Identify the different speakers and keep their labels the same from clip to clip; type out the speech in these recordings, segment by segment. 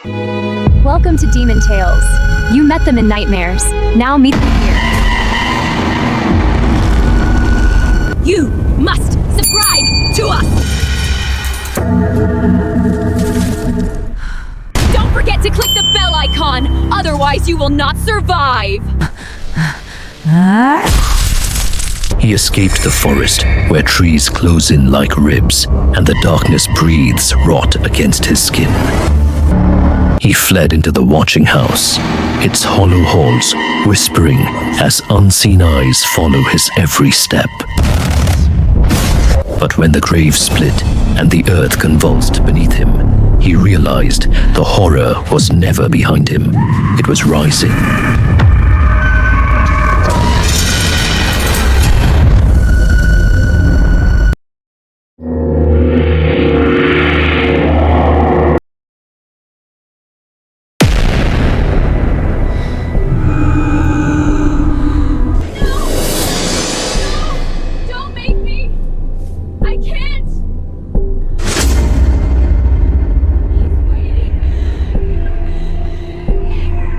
Speaker 1: Welcome to Demon Tales. You met them in nightmares. Now meet them here. You must subscribe to us! Don't forget to click the bell icon, otherwise you will not survive!
Speaker 2: He escaped the forest, where trees close in like ribs, and the darkness breathes rot against his skin. He fled into the watching house, its hollow halls whispering as unseen eyes follow his every step. But when the grave split and the earth convulsed beneath him, he realized the horror was never behind him. It was rising.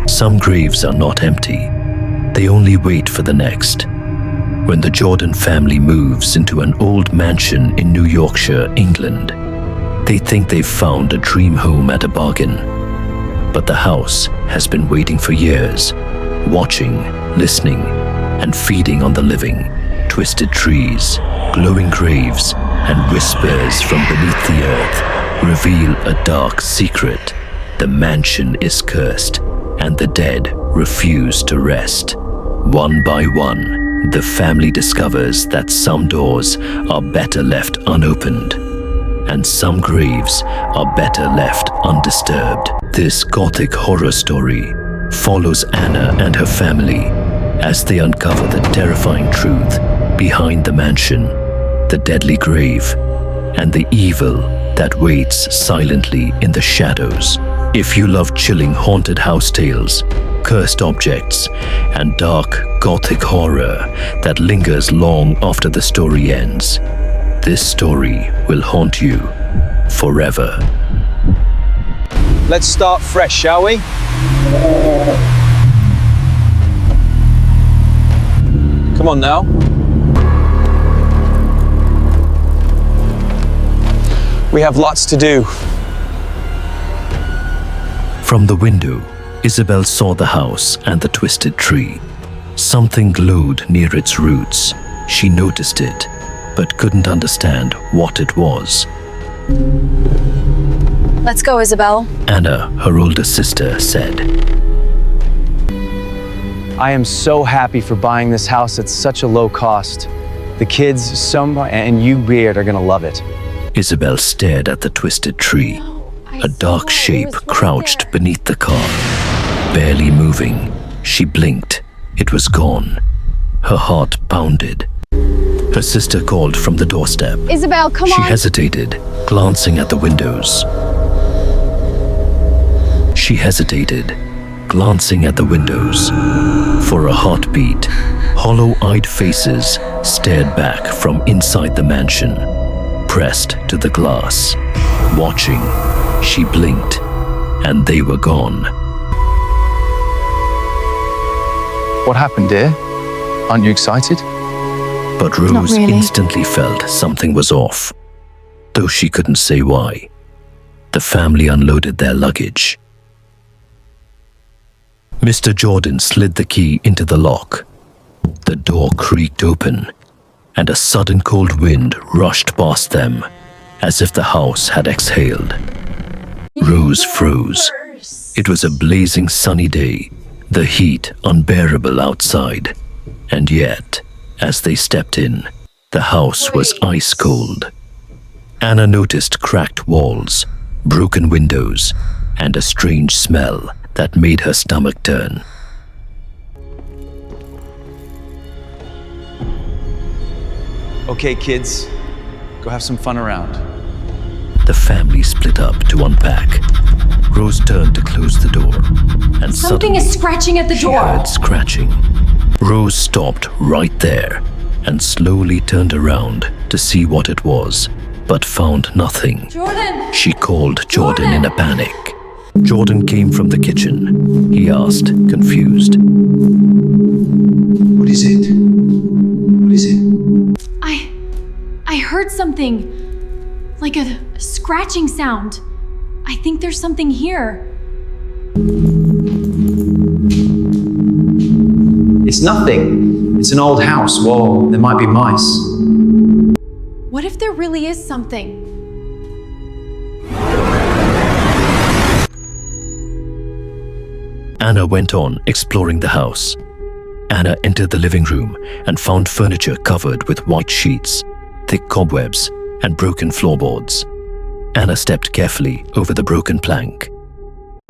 Speaker 2: Some graves are not empty. They only wait for the next. When the Jordan family moves into an old mansion in New Yorkshire, England, they think they've found a dream home at a bargain. But the house has been waiting for years, watching, listening, and feeding on the living. Twisted trees, glowing graves, and whispers from beneath the earth reveal a dark secret. The mansion is cursed, and the dead refuse to rest. One by one, the family discovers that some doors are better left unopened, and some graves are better left undisturbed. This gothic horror story follows Anna and her family as they uncover the terrifying truth behind the mansion, the deadly grave, and the evil that waits silently in the shadows. If you love chilling haunted house tales, cursed objects, and dark gothic horror that lingers long after the story ends, this story will haunt you forever.
Speaker 3: Let's start fresh, shall we? Come on now. We have lots to do.
Speaker 2: From the window, Isabel saw the house and the twisted tree. Something glowed near its roots. She noticed it, but couldn't understand what it was.
Speaker 4: Let's go, Isabel.
Speaker 2: Anna, her older sister, said.
Speaker 3: I am so happy for buying this house at such a low cost. The kids, and you, Beard, are gonna love it.
Speaker 2: Isabel stared at the twisted tree. A dark shape crouched beneath the car. Barely moving, she blinked. It was gone. Her heart pounded. Her sister called from the doorstep.
Speaker 4: Isabel, come on!
Speaker 2: She hesitated, glancing at the windows. For a heartbeat, hollow-eyed faces stared back from inside the mansion, pressed to the glass. Watching, she blinked, and they were gone.
Speaker 5: What happened, dear? Aren't you excited?
Speaker 2: But Rose
Speaker 4: Not really.
Speaker 2: instantly felt something was off, though she couldn't say why. The family unloaded their luggage. Mr. Jordan slid the key into the lock. The door creaked open, and a sudden cold wind rushed past them, as if the house had exhaled. Rose froze. It was a blazing sunny day, the heat unbearable outside. And yet, as they stepped in, the house was ice cold. Anna noticed cracked walls, broken windows, and a strange smell that made her stomach turn.
Speaker 3: Okay, kids, go have some fun around.
Speaker 2: The family split up to unpack. Rose turned to close the door, and
Speaker 1: Something
Speaker 2: suddenly
Speaker 1: is scratching at the
Speaker 2: she
Speaker 1: door.
Speaker 2: heard scratching. Rose stopped right there and slowly turned around to see what it was, but found nothing.
Speaker 1: Jordan!
Speaker 2: She called Jordan in a panic. Jordan came from the kitchen. He asked, confused.
Speaker 6: What is it? What is it?
Speaker 7: I heard something. Like a scratching sound. I think there's something here.
Speaker 6: It's nothing. It's an old house. Whoa, there might be mice.
Speaker 7: What if there really is something?
Speaker 2: Anna went on exploring the house. Anna entered the living room and found furniture covered with white sheets, thick cobwebs, and broken floorboards. Anna stepped carefully over the broken plank.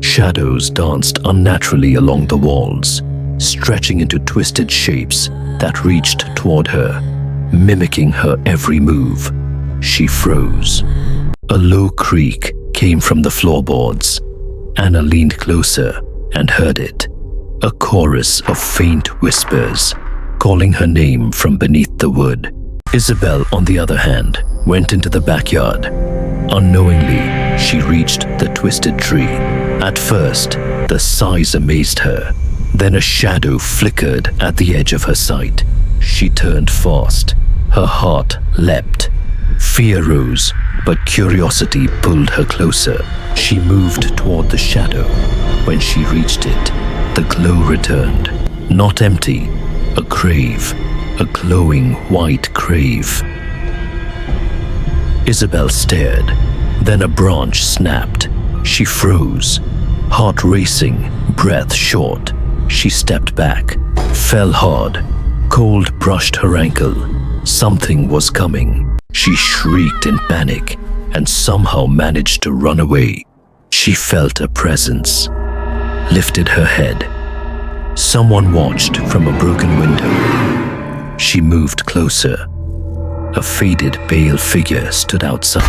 Speaker 2: Shadows danced unnaturally along the walls, stretching into twisted shapes that reached toward her, mimicking her every move. She froze. A low creak came from the floorboards. Anna leaned closer and heard it. A chorus of faint whispers, calling her name from beneath the wood. Isabel, on the other hand, went into the backyard. Unknowingly, she reached the twisted tree. At first, the size amazed her. Then a shadow flickered at the edge of her sight. She turned fast. Her heart leapt. Fear rose, but curiosity pulled her closer. She moved toward the shadow. When she reached it, the glow returned. Not empty, a grave. A glowing white grave. Isabel stared. Then a branch snapped. She froze, heart racing, breath short. She stepped back, fell hard. Cold brushed her ankle. Something was coming. She shrieked in panic and somehow managed to run away. She felt a presence, lifted her head. Someone watched from a broken window. She moved closer. A faded, pale figure stood outside.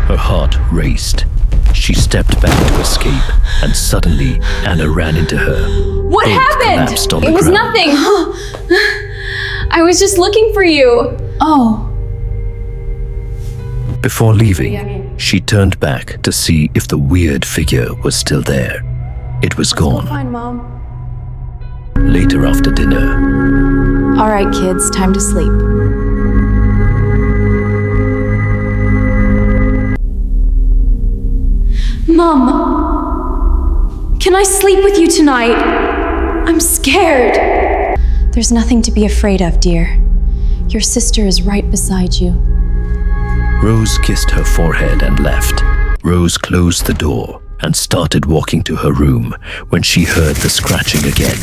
Speaker 2: Her heart raced. She stepped back to escape, and suddenly Anna ran into her.
Speaker 1: What
Speaker 2: Both
Speaker 1: happened?
Speaker 2: collapsed on
Speaker 1: It
Speaker 2: the
Speaker 1: was
Speaker 2: ground.
Speaker 1: nothing. I was just looking for you.
Speaker 7: Oh,
Speaker 2: Before leaving, she turned back to see if the weird figure was still there. It was gone.
Speaker 7: fine, Mom.
Speaker 2: Later after dinner,
Speaker 4: All right, kids, time to sleep.
Speaker 7: Mom, can I sleep with you tonight? I'm scared.
Speaker 4: There's nothing to be afraid of, dear. Your sister is right beside you.
Speaker 2: Rose kissed her forehead and left. Rose closed the door and started walking to her room when she heard the scratching again.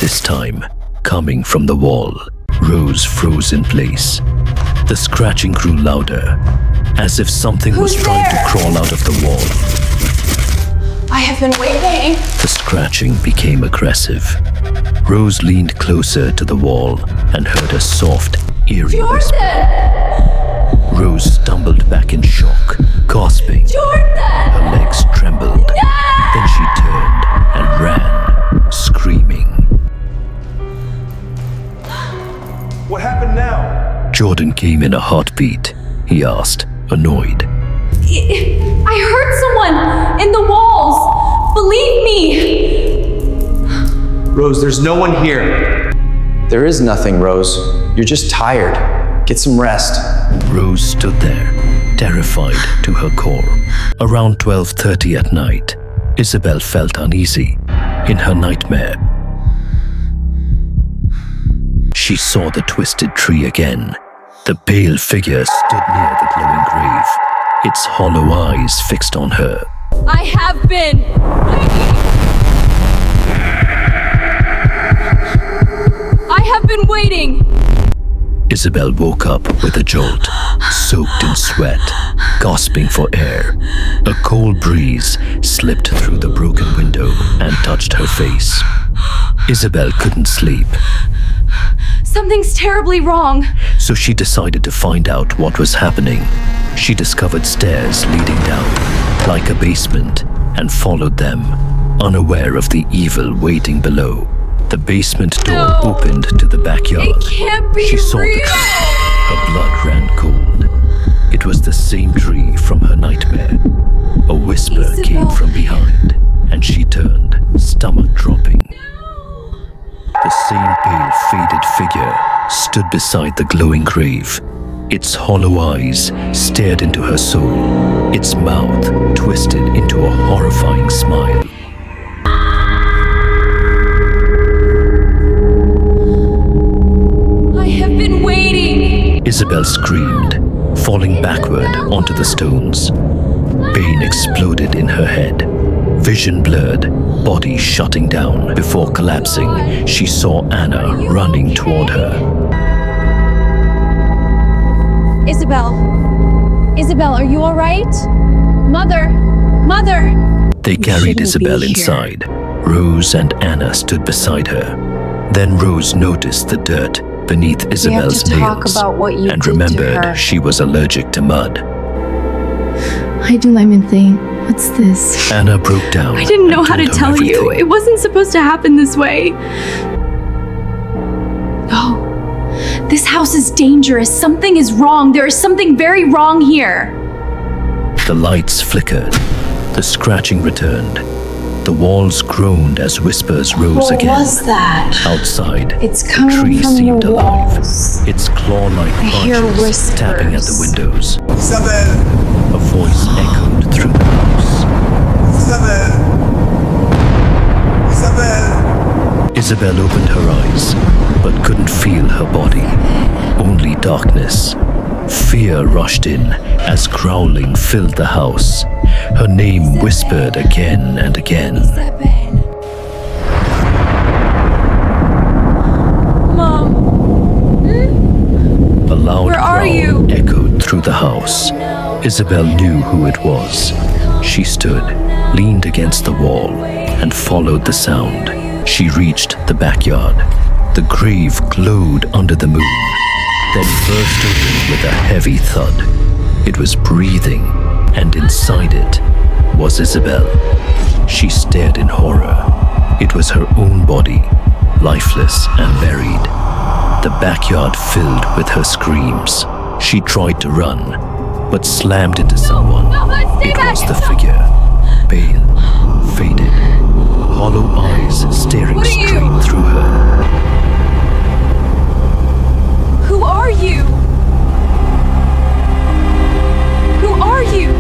Speaker 2: This time, coming from the wall. Rose froze in place. The scratching grew louder, as if something was trying to crawl out of the wall.
Speaker 7: I have been waiting.
Speaker 2: The scratching became aggressive. Rose leaned closer to the wall and heard a soft, eerie whisper. Rose stumbled back in shock, gasping. Her legs trembled. Then she turned and ran, screaming.
Speaker 6: What happened now?
Speaker 2: Jordan came in a heartbeat. He asked, annoyed.
Speaker 7: I heard someone in the walls. Believe me.
Speaker 6: Rose, there's no one here. There is nothing, Rose. You're just tired. Get some rest.
Speaker 2: Rose stood there, terrified to her core. Around 12:30 at night, Isabel felt uneasy. In her nightmare, she saw the twisted tree again. The pale figure stood near the glowing grave, its hollow eyes fixed on her.
Speaker 1: I have been waiting. I have been waiting.
Speaker 2: Isabel woke up with a jolt, soaked in sweat, gasping for air. A cold breeze slipped through the broken window and touched her face. Isabel couldn't sleep,
Speaker 7: Something's terribly wrong.
Speaker 2: so she decided to find out what was happening. She discovered stairs leading down, like a basement, and followed them, unaware of the evil waiting below. The basement door opened to the backyard.
Speaker 1: It can't be
Speaker 2: She saw the
Speaker 1: real.
Speaker 2: tree. Her blood ran cold. It was the same tree from her nightmare. A whisper came from behind, and she turned, stomach dropping. The same pale, faded figure stood beside the glowing grave. Its hollow eyes stared into her soul, its mouth twisted into a horrifying smile.
Speaker 1: I have been waiting!
Speaker 2: Isabel screamed, falling backward onto the stones. Pain exploded in her head. Vision blurred, body shutting down. Before collapsing, she saw Anna running toward her.
Speaker 7: Isabel! Isabel, are you all right? Mother! Mother!
Speaker 2: They carried Isabel inside. Rose and Anna stood beside her. Then Rose noticed the dirt beneath Isabel's nails and remembered she was allergic to mud.
Speaker 7: What's this?
Speaker 2: Anna broke down.
Speaker 7: I didn't know
Speaker 2: and
Speaker 7: how to
Speaker 2: told her
Speaker 7: tell you.
Speaker 2: everything.
Speaker 7: It wasn't supposed to happen this way. No. This house is dangerous. Something is wrong. There is something very wrong here.
Speaker 2: The lights flickered. The scratching returned. The walls groaned as whispers rose again.
Speaker 4: What was that?
Speaker 2: Outside,
Speaker 4: It's
Speaker 2: the
Speaker 4: coming
Speaker 2: tree
Speaker 4: from
Speaker 2: seemed
Speaker 4: the
Speaker 2: alive.
Speaker 4: walls.
Speaker 2: Its claw-like
Speaker 4: I hear
Speaker 2: branches tapping at the
Speaker 4: whispers.
Speaker 2: windows.
Speaker 8: Isabelle!
Speaker 2: A voice echoed through the house.
Speaker 8: Isabelle! Isabelle!
Speaker 2: Isabel opened her eyes, but couldn't feel her body. Only darkness. Fear rushed in as growling filled the house. Her name whispered again and again.
Speaker 7: Mom,
Speaker 2: A loud
Speaker 7: Where are
Speaker 2: growl
Speaker 7: you?
Speaker 2: echoed through the house. Isabel knew who it was. She stood, leaned against the wall, and followed the sound. She reached the backyard. The grave glowed under the moon, then burst open with a heavy thud. It was breathing, and inside it was Isabel. She stared in horror. It was her own body, lifeless and buried. The backyard filled with her screams. She tried to run, but slammed into someone. It was the figure, pale, faded, hollow eyes staring straight through her.
Speaker 7: who are you? Who are you?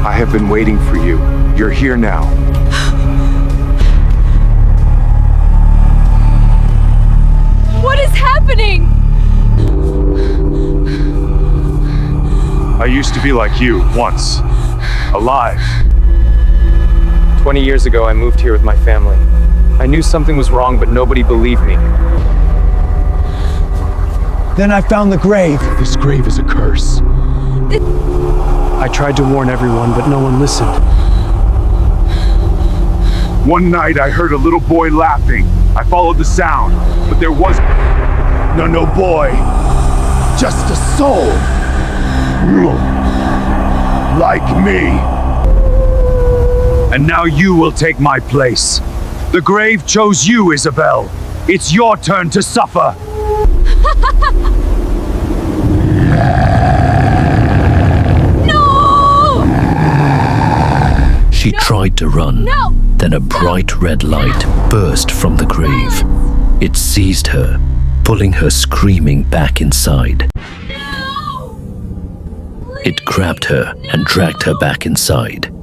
Speaker 9: I have been waiting for you. You're here now.
Speaker 7: What is happening?
Speaker 9: I used to be like you, once. Alive.
Speaker 3: 20 years ago, I moved here with my family. I knew something was wrong, but nobody believed me.
Speaker 8: Then I found the grave.
Speaker 9: This grave is a curse.
Speaker 3: I tried to warn everyone, but no one listened.
Speaker 9: One night I heard a little boy laughing. I followed the sound, but there was no boy. Just a soul. Like me. And now you will take my place. The grave chose you, Isabel. It's your turn to suffer.
Speaker 2: She tried to run.
Speaker 7: No!
Speaker 2: Then a bright red light burst from the grave. It seized her, pulling her screaming back inside. It grabbed her and dragged her back inside.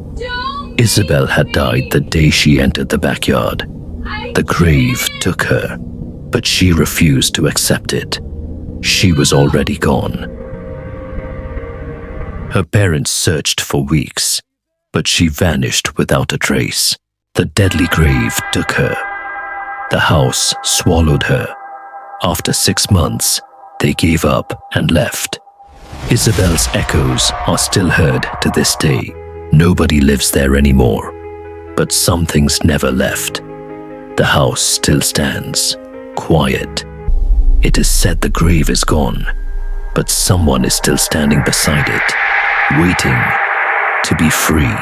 Speaker 2: Isabel had died the day she entered the backyard. The grave took her, but she refused to accept it. She was already gone. Her parents searched for weeks, but she vanished without a trace. The deadly grave took her. The house swallowed her. After 6 months, they gave up and left. Isabel's echoes are still heard to this day. Nobody lives there anymore, but some things never left. The house still stands, quiet. It is said the grave is gone, but someone is still standing beside it, waiting to be free.